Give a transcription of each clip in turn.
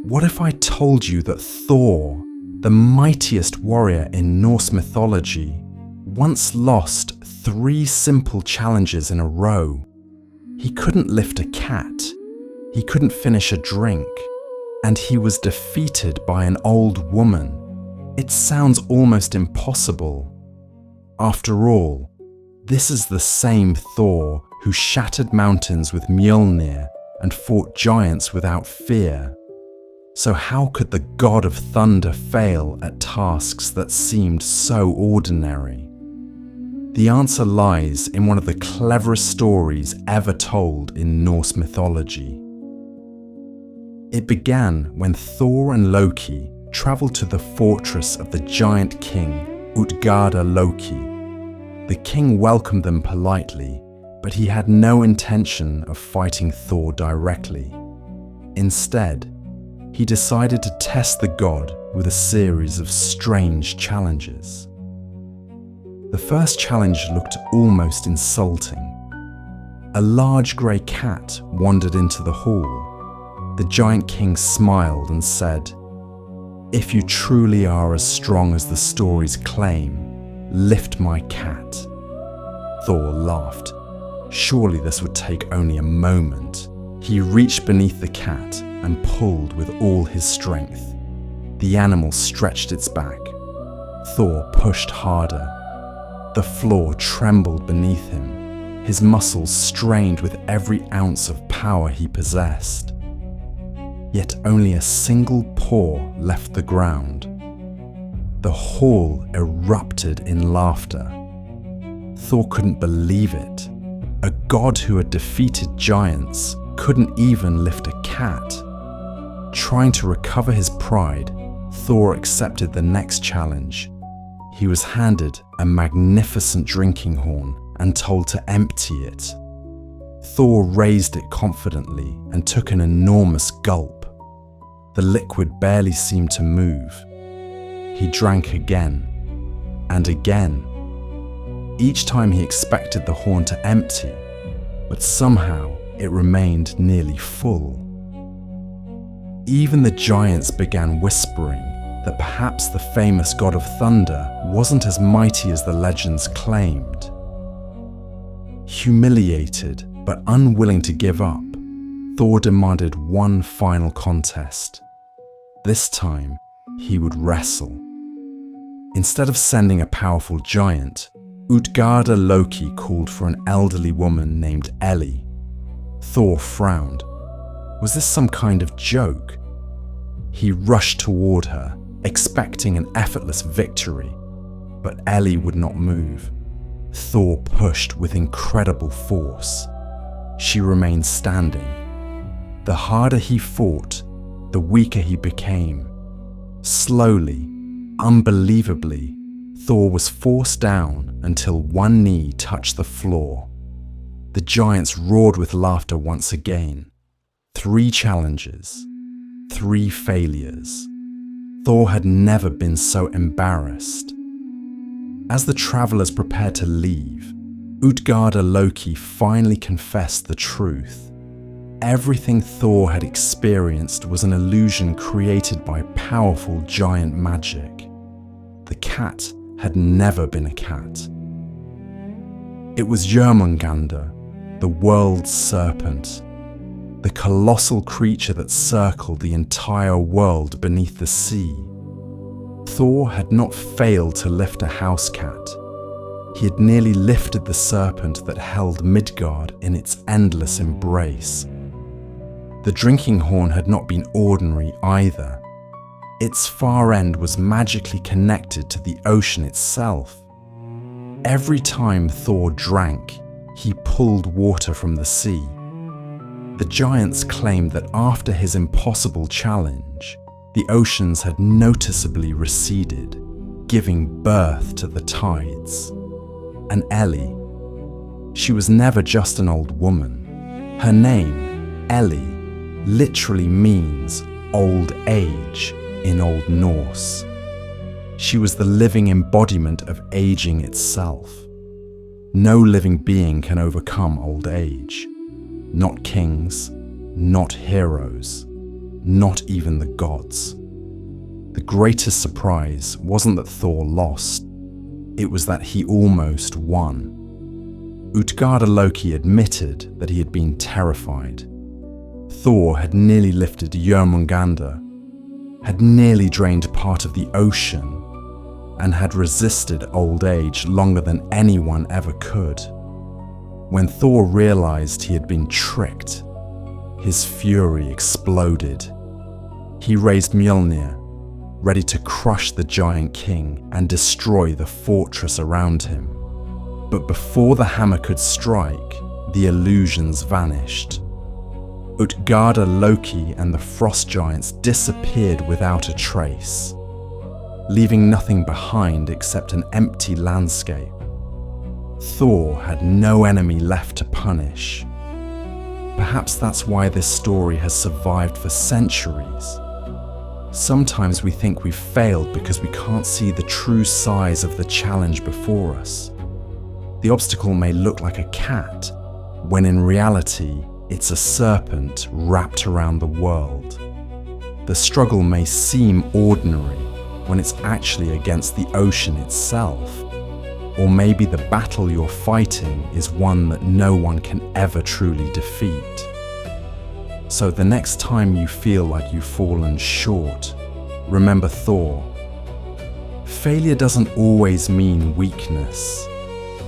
What if I told you that Thor, the mightiest warrior in Norse mythology, once lost 3 simple challenges in a row? He couldn't lift a cat, he couldn't finish a drink, and he was defeated by an old woman. It sounds almost impossible. After all, this is the same Thor who shattered mountains with Mjolnir and fought giants without fear. So how could the god of thunder fail at tasks that seemed so ordinary? The answer lies in one of the cleverest stories ever told in Norse mythology. It began when Thor and Loki travelled to the fortress of the giant king, Útgarða-Loki. The king welcomed them politely, but he had no intention of fighting Thor directly. Instead, he decided to test the god with a series of strange challenges. The first challenge looked almost insulting. A large grey cat wandered into the hall. The giant king smiled and said, "If you truly are as strong as the stories claim, lift my cat." Thor laughed. Surely this would take only a moment. He reached beneath the cat and pulled with all his strength. The animal stretched its back. Thor pushed harder. The floor trembled beneath him. His muscles strained with every ounce of power he possessed. Yet only a single paw left the ground. The hall erupted in laughter. Thor couldn't believe it. A god who had defeated giants couldn't even lift a cat. Trying to recover his pride, Thor accepted the next challenge. He was handed a magnificent drinking horn and told to empty it. Thor raised it confidently and took an enormous gulp. The liquid barely seemed to move. He drank again and again. Each time he expected the horn to empty, but somehow it remained nearly full. Even the giants began whispering that perhaps the famous god of thunder wasn't as mighty as the legends claimed. Humiliated but unwilling to give up, Thor demanded one final contest. This time, he would wrestle. Instead of sending a powerful giant, Útgarða-Loki called for an elderly woman named Ellie. Thor frowned. Was this some kind of joke? He rushed toward her, expecting an effortless victory, but Ellie would not move. Thor pushed with incredible force. She remained standing. The harder he fought, the weaker he became. Slowly, unbelievably, Thor was forced down until one knee touched the floor. The giants roared with laughter once again. 3 challenges, 3 failures. Thor had never been so embarrassed. As the travelers prepared to leave, Útgarða-Loki finally confessed the truth. Everything Thor had experienced was an illusion created by powerful giant magic. The cat had never been a cat. It was Jörmungandr, the world's serpent, the colossal creature that circled the entire world beneath the sea. Thor had not failed to lift a house cat. He had nearly lifted the serpent that held Midgard in its endless embrace. The drinking horn had not been ordinary either. Its far end was magically connected to the ocean itself. Every time Thor drank, he pulled water from the sea. The giants claimed that after his impossible challenge, the oceans had noticeably receded, giving birth to the tides. And Ellie, she was never just an old woman. Her name, Ellie, literally means old age in Old Norse. She was the living embodiment of aging itself. No living being can overcome old age. Not kings, not heroes, not even the gods. The greatest surprise wasn't that Thor lost, it was that he almost won. Útgarða-Loki admitted that he had been terrified. Thor had nearly lifted Jörmungandr, had nearly drained part of the ocean, and had resisted old age longer than anyone ever could. When Thor realized he had been tricked, his fury exploded. He raised Mjolnir, ready to crush the giant king and destroy the fortress around him. But before the hammer could strike, the illusions vanished. Útgarða-Loki and the frost giants disappeared without a trace, leaving nothing behind except an empty landscape. Thor had no enemy left to punish. Perhaps that's why this story has survived for centuries. Sometimes we think we've failed because we can't see the true size of the challenge before us. The obstacle may look like a cat, when in reality, it's a serpent wrapped around the world. The struggle may seem ordinary when it's actually against the ocean itself. Or maybe the battle you're fighting is one that no one can ever truly defeat. So the next time you feel like you've fallen short, remember Thor. Failure doesn't always mean weakness.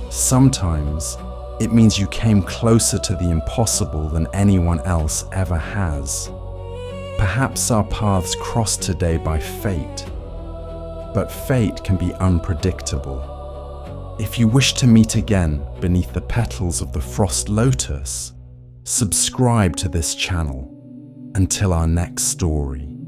Sometimes it means you came closer to the impossible than anyone else ever has. Perhaps our paths crossed today by fate, but fate can be unpredictable. If you wish to meet again beneath the petals of the Frost Lotus, subscribe to this channel. Until our next story.